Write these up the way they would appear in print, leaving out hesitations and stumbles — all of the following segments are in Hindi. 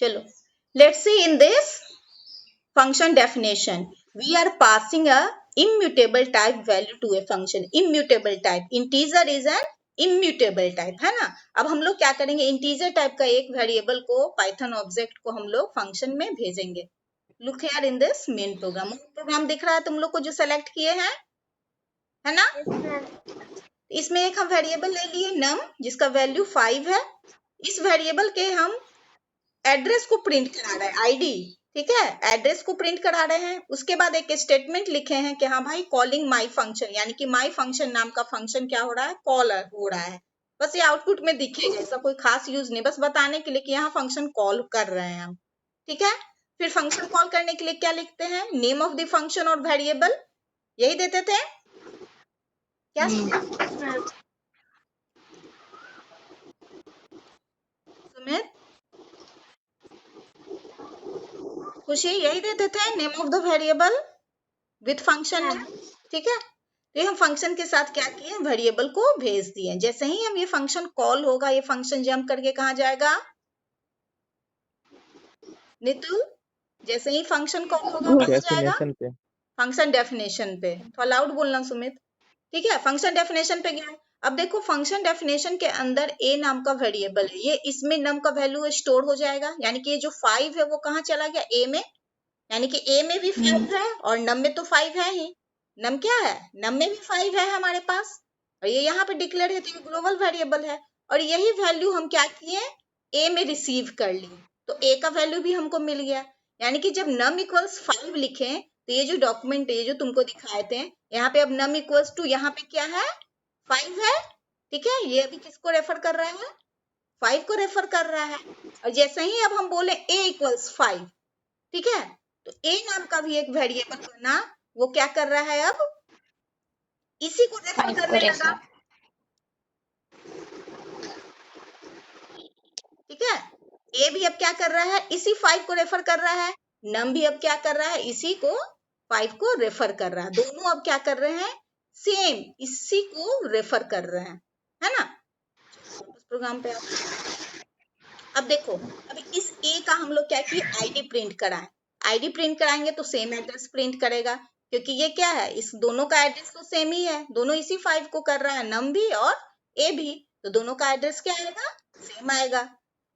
चलो, let's see in this function definition. We are passing a immutable type value to a function. Immutable type, integer is an immutable type, है ना। अब हम लोग क्या करेंगे, integer type का एक वेरिएबल को पाइथन ऑब्जेक्ट को हम लोग फंक्शन में भेजेंगे। Look here in this main program दिख रहा है तुम लोग को जो सेलेक्ट किए हैं, है ना। इसमें एक हम वेरिएबल ले लिए num जिसका वैल्यू 5 है। इस वेरिएबल के हम एड्रेस को प्रिंट करा रहे हैं, आईडी, ठीक है, एड्रेस को प्रिंट करा रहे हैं। उसके बाद एक स्टेटमेंट लिखे हैं कि हाँ भाई कॉलिंग माई फंक्शन, यानी कि माई फंक्शन नाम का फंक्शन क्या हो रहा है, कॉल हो रहा है। बस ये आउटपुट में दिखेगा, ऐसा कोई खास यूज नहीं, बस बताने के लिए कि यहाँ फंक्शन कॉल कर रहे हैं हम, ठीक है। फिर फंक्शन कॉल करने के लिए क्या लिखते हैं, नेम ऑफ द फंक्शन और वेरिएबल, यही देते थे क्या सुमित, खुशी, यही देते थे name of the variable with function, ठीक है। तो हम फंक्शन के साथ क्या किए, वेरिएबल को भेज दिए। जैसे ही हम ये फंक्शन कॉल होगा, ये फंक्शन जंप करके कहाँ जाएगा नितुल, जैसे ही फंक्शन कॉल होगा कहाँ जाएगा, फंक्शन डेफिनेशन पे। थोड़ा लाउड बोलना सुमित, ठीक है। फंक्शन डेफिनेशन पे गया। अब देखो फंक्शन डेफिनेशन के अंदर a नाम का वेरिएबल है, ये इसमें num का वैल्यू स्टोर हो जाएगा, यानी कि ये जो 5 है वो कहाँ चला गया, a में, यानी कि a में भी 5 है और num में तो 5 है ही। num क्या है, num में भी 5 है हमारे पास, और ये यहाँ पे डिक्लेयर है, तो ये ग्लोबल वेरिएबल है। और यही वैल्यू हम क्या किए, a में रिसीव कर ली, तो a का वैल्यू भी हमको मिल गया। यानी कि जब num इक्वल्स 5 लिखें, तो ये जो डॉक्यूमेंट है, ये जो तुमको दिखाए थे, यहाँ पे अब num इक्वल्स टू यहाँ पे क्या है, 5 है, ठीक है। ये अभी किसको रेफर कर रहा है, 5 को रेफर कर रहा है। और जैसे ही अब हम बोले a इक्वल्स 5, ठीक है, तो a नाम का भी एक वेरिएबल बना, वो क्या कर रहा है, अब इसी को रेफर करने लगा, ठीक है। a भी अब क्या कर रहा है, इसी 5 को रेफर कर रहा है, num भी अब क्या कर रहा है, इसी को 5 को रेफर कर रहा है। दोनों अब क्या कर रहे हैं, सेम इसी को रेफर कर रहे हैं, है ना। प्रोग्राम पे अब देखो, अभी इस a का हम लोग क्या किए, आईडी प्रिंट कराएं। आईडी प्रिंट कराएंगे तो सेम एड्रेस प्रिंट करेगा, क्योंकि ये क्या है, इस दोनों का एड्रेस तो सेम ही है, दोनों इसी 5 को कर रहा है, num भी और a भी, तो दोनों का एड्रेस क्या आएगा, सेम आएगा।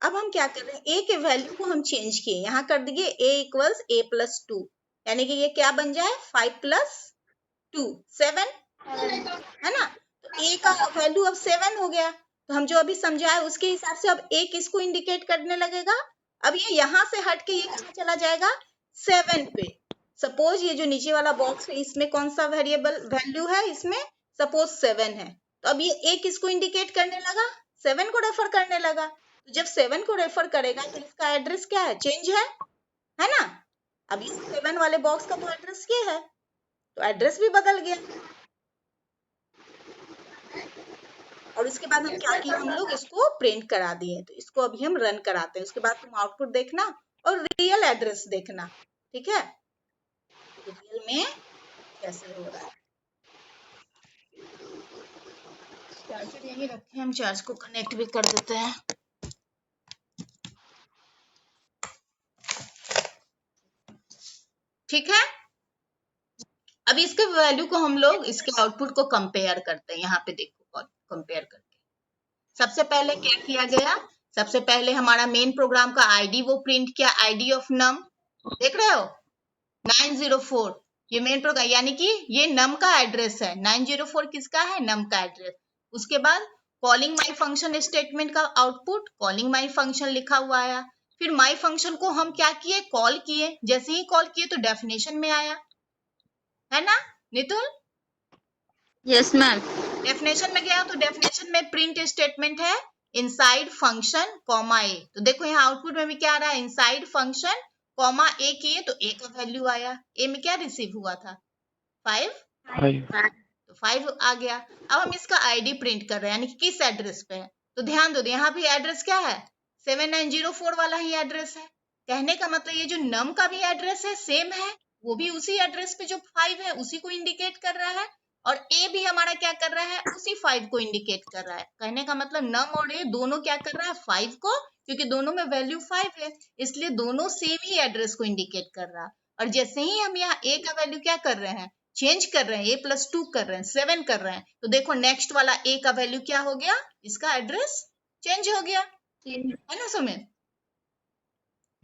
अब हम क्या कर रहे हैं, a के वैल्यू को हम चेंज किए, यहाँ कर दिए a इक्वल्स a प्लस 2, यानी कि ये क्या बन जाए, 5 प्लस 2 7, है ना। तो a का वैल्यू अब 7 हो गया, तो हम जो अभी समझाए उसके हिसाब से अब a किसको इंडिकेट करने लगेगा, अब ये यहाँ से हट के ये कहाँ चला जाएगा, 7 पे। सपोज ये जो नीचे वाला बॉक्स है, इसमें कौन सा वेरिएबल वैल्यू है, इसमें सपोज 7 है, तो अब ये a किसको इंडिकेट करने लगा, 7 को रेफर करने लगा। तो जब 7 को रेफर करेगा तो इसका एड्रेस क्या है, चेंज है ना। अब इस 7 वाले बॉक्स का तो एड्रेस ये है, तो एड्रेस भी बदल गया। और उसके बाद हम क्या किए, हम लोग इसको प्रिंट करा दिए, तो इसको अभी हम रन कराते हैं, उसके बाद तुम आउटपुट देखना और रियल एड्रेस देखना, ठीक है, रियल में कैसे हो रहा है। चार्जर यही रखे, हम चार्ज को कनेक्ट भी कर देते हैं। ठीक है, अभी इसके वैल्यू को हम लोग इसके आउटपुट को कंपेयर करते हैं, यहाँ पे देखो कंपेयर करके। सबसे पहले क्या किया गया, सबसे पहले हमारा मेन प्रोग्राम का आईडी वो प्रिंट किया, आईडी ऑफ नम, देख रहे हो 904, ये मेन प्रोग्राम, यानी कि ये नम का एड्रेस है, 904 किसका है, नम का एड्रेस। उसके बाद कॉलिंग माई फंक्शन स्टेटमेंट का आउटपुट, कॉलिंग माई फंक्शन लिखा हुआ आया। फिर माई फंक्शन को हम क्या किए, कॉल किए, जैसे ही कॉल किए तो डेफिनेशन में आया, है ना नितुल। Yes ma'am. डेफिनेशन में गया तो डेफिनेशन में प्रिंट स्टेटमेंट है इनसाइड फंक्शन कॉमा ए, तो देखो यहाँ आउटपुट में भी क्या आ रहा है, इनसाइड फंक्शन कॉमा ए किए तो ए का वैल्यू आया, ए में क्या रिसीव हुआ था 5, तो 5 आ गया। अब हम इसका आईडी प्रिंट कर रहे हैं, यानी कि किस एड्रेस पे है, तो ध्यान दो यहाँ भी एड्रेस क्या है, 7904 वाला ही एड्रेस है। कहने का मतलब ये जो नम का भी एड्रेस है सेम है, वो भी उसी एड्रेस पे जो 5 है उसी को इंडिकेट कर रहा है, और ए भी हमारा क्या कर रहा है, उसी 5 को इंडिकेट कर रहा है। कहने का मतलब नम और ए दोनों क्या कर रहा है, 5 को क्योंकि दोनों में वैल्यू 5 है, इसलिए दोनों सेम ही एड्रेस को इंडिकेट कर रहा। और जैसे ही हम यहाँ a का वैल्यू क्या कर रहे हैं, चेंज कर रहे हैं, a+2 कर रहे हैं, 7 कर रहे हैं, तो देखो नेक्स्ट वाला a का वैल्यू क्या हो गया, इसका एड्रेस चेंज हो गया, है ना सुमित,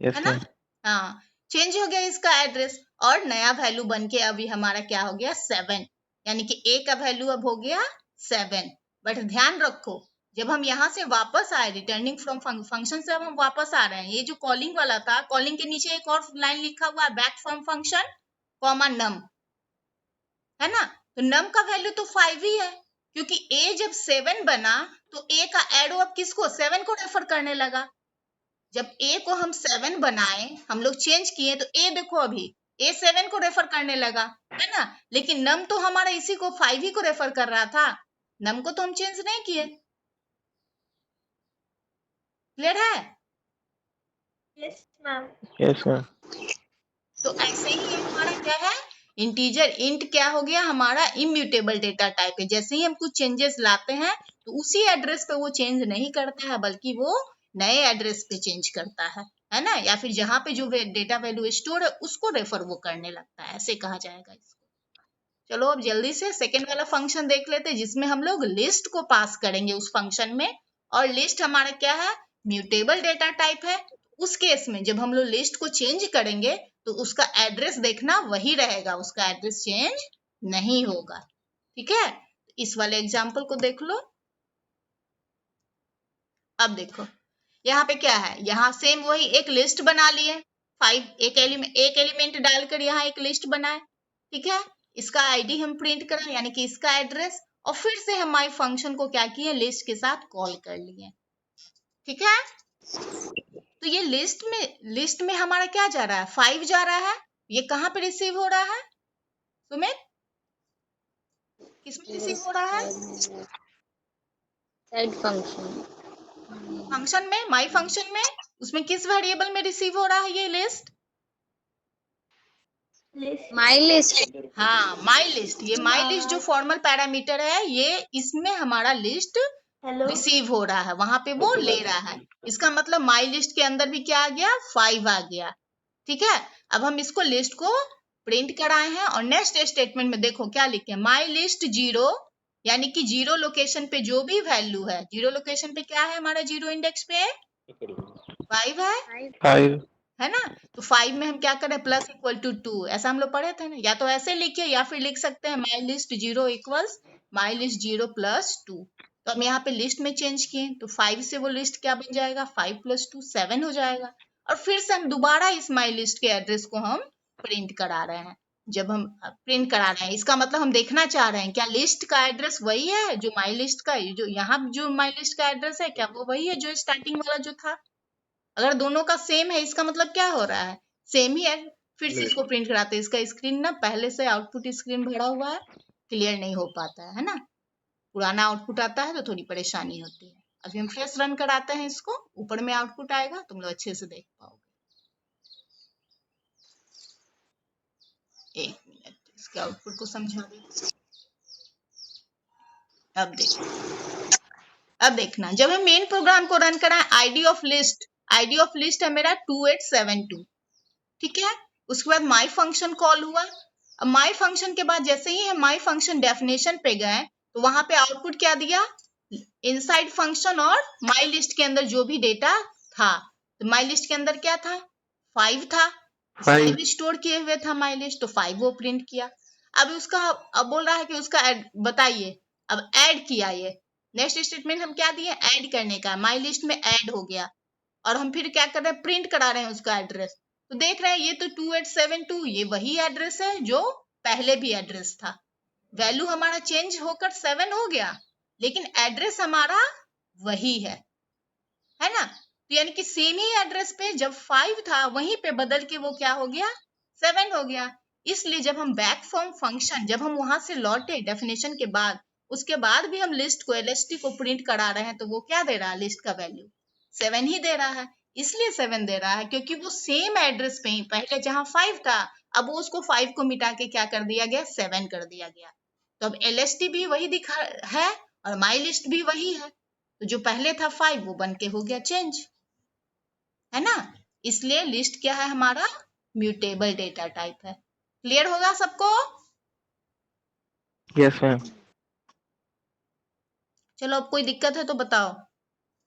यस है ना? मैम। हाँ, चेंज हो गया इसका एड्रेस और नया वैल्यू बन के अभी हमारा क्या हो गया, 7, यानी कि a का वैल्यू अब हो गया 7। बट ध्यान रखो, जब हम यहाँ से वापस आए, रिटर्निंग फ्रॉम फंक्शन से अब हम वापस आ रहे हैं, ये जो कॉलिंग वाला था, कॉलिंग के नीचे एक और लाइन लिखा हुआ है, बैक फ्रॉम फंक्शन कॉमा नम, है ना? तो नम का वैल्यू तो 5 ही है, क्योंकि a जब 7 बना तो a का एडो अब किसको, 7 को रेफर करने लगा। जब a को हम 7 बनाए, हम लोग चेंज किए, तो a देखो अभी a 7 को रेफर करने लगा, है ना? लेकिन नम तो हमारा इसी को 5 ही को रेफर कर रहा था, नम को तो हम चेंज नहीं किए। क्लियर है? Yes ma'am. Yes ma'am. तो ऐसे ही हमारा क्या है, इंटीजर इंट क्या हो गया, हमारा इम्यूटेबल डेटा टाइप है। जैसे ही हम कुछ चेंजेस लाते हैं तो उसी एड्रेस पे वो चेंज नहीं करता है, बल्कि वो नए एड्रेस पे चेंज करता है ना? या फिर जहां पे जो डेटा वैल्यू स्टोर है उसको रेफर वो करने लगता है, ऐसे कहा जाएगा इसको। चलो अब जल्दी से सेकेंड वाला फंक्शन देख लेते हैं, जिसमें हम लोग लिस्ट को पास करेंगे उस फंक्शन में। और लिस्ट हमारा क्या है, म्यूटेबल डेटा टाइप है। उस केस में जब हम लोग लिस्ट को चेंज करेंगे तो उसका एड्रेस देखना वही रहेगा, उसका एड्रेस चेंज नहीं होगा। ठीक है, इस वाले एग्जाम्पल को देख लो। अब देखो यहाँ पे क्या है, यहाँ सेम वही एक लिस्ट बना लिए, 5 एक एलिमेंट डालकर यहाँ एक लिस्ट बनाए। ठीक है, इसका आईडी हम प्रिंट करें, यानी कि इसका एड्रेस, और फिर से हम माई फंक्शन को क्या किए, लिस्ट के साथ कॉल कर लिए। ठीक है, तो ये लिस्ट में हमारा क्या जा रहा है, 5 जा रहा है। ये कहाँ पे रिसीव हो रहा है सुमित, किसमें रिसीव हो रहा है, साइड फंक्शन। फंक्शन में, माई फंक्शन में। उसमें किस वेरिएबल में रिसीव हो रहा है ये लिस्ट, माई लिस्ट। हाँ माई लिस्ट। ये माई लिस्ट जो फॉर्मल पैरामीटर है, ये इसमें हमारा लिस्ट रिसीव हो रहा है, वहां पे वो ले रहा है। इसका मतलब माई लिस्ट के अंदर भी क्या आ गया, 5 आ गया। ठीक है, अब हम इसको लिस्ट को प्रिंट कराए हैं और नेक्स्ट स्टेटमेंट में देखो क्या लिखे, माई लिस्ट 0, यानी कि 0 लोकेशन पे जो भी वैल्यू है, 0 लोकेशन पे क्या है हमारा, 0 इंडेक्स पे 5 है, 5। है ना? तो 5 में हम क्या करें, प्लस इक्वल टू 2, ऐसा हम लोग पढ़े थे ना। या तो ऐसे लिखिए या फिर लिख सकते हैं my list 0 equals my list 0 plus 2। तो हम यहाँ पे लिस्ट में चेंज किए तो 5 से वो लिस्ट क्या बन जाएगा, 5 + 2 7 हो जाएगा। और फिर से हम दोबारा इस माई लिस्ट के एड्रेस को हम प्रिंट करा रहे हैं। जब हम प्रिंट करा रहे हैं, इसका मतलब हम देखना चाह रहे हैं क्या लिस्ट का एड्रेस वही है जो माई लिस्ट का, जो यहाँ जो माई लिस्ट का एड्रेस है, क्या वो वही है जो स्टार्टिंग वाला जो था। अगर दोनों का सेम है, इसका मतलब क्या हो रहा है, सेम ही है। फिर से इसको प्रिंट कराते हैं। इसका स्क्रीन ना पहले से आउटपुट स्क्रीन भरा हुआ है, क्लियर नहीं हो पाता है ना, पुराना आउटपुट आता है तो थोड़ी परेशानी होती है। अभी हम फ्रेश रन कराते हैं इसको, ऊपर में आउटपुट आएगा, तुम लोग अच्छे से देख पाओगे। एक मिनट, इसके आउटपुट को समझा दे। अब देखना, जब हम मेन प्रोग्राम को रन कराएं, आईडी ऑफ लिस्ट है मेरा 2872। ठीक है, उसके बाद माई फंक्शन कॉल हुआ। अब माई फंक्शन के बाद जैसे ही हम माई फंक्शन डेफिनेशन पे गए तो वहां पे आउटपुट क्या दिया, इनसाइड फंक्शन और माई लिस्ट के अंदर जो भी डेटा था। तो माई लिस्ट के अंदर क्या था, 5 था, 5 स्टोर किए हुए था माई लिस्ट, तो 5 वो प्रिंट किया। अब उसका, अब बोल रहा है कि उसका बताइए, अब ऐड किया। ये नेक्स्ट स्टेटमेंट हम क्या दिए, ऐड करने का, माई लिस्ट में ऐड हो गया। और हम फिर क्या कर रहे हैं, प्रिंट करा रहे हैं उसका एड्रेस। तो देख रहे हैं ये तो 2872, ये वही एड्रेस है जो पहले भी एड्रेस था। वैल्यू हमारा चेंज होकर 7 हो गया, लेकिन एड्रेस हमारा वही है ना? तो यानी कि सेम ही एड्रेस पे जब 5 था, वहीं पे बदल के वो क्या हो गया, 7 हो गया। इसलिए जब हम बैक फ्रॉम फंक्शन, जब हम वहां से लौटे डेफिनेशन के बाद, उसके बाद भी हम लिस्ट को LST को प्रिंट करा रहे हैं, तो वो क्या दे रहा है, लिस्ट का वैल्यू 7 ही दे रहा है। इसलिए 7 दे रहा है क्योंकि वो सेम एड्रेस पे ही, पहले जहां 5 था, अब वो उसको 5 को मिटा के क्या कर दिया गया, 7 कर दिया गया। तो अब LST भी वही दिखा है और माई लिस्ट भी वही है। तो जो पहले था 5 वो बन के हो गया चेंज। है ना। इसलिए लिस्ट क्या है हमारा, म्यूटेबल डेटा टाइप है। क्लियर होगा सबको? Yes ma'am. चलो अब कोई दिक्कत है तो बताओ।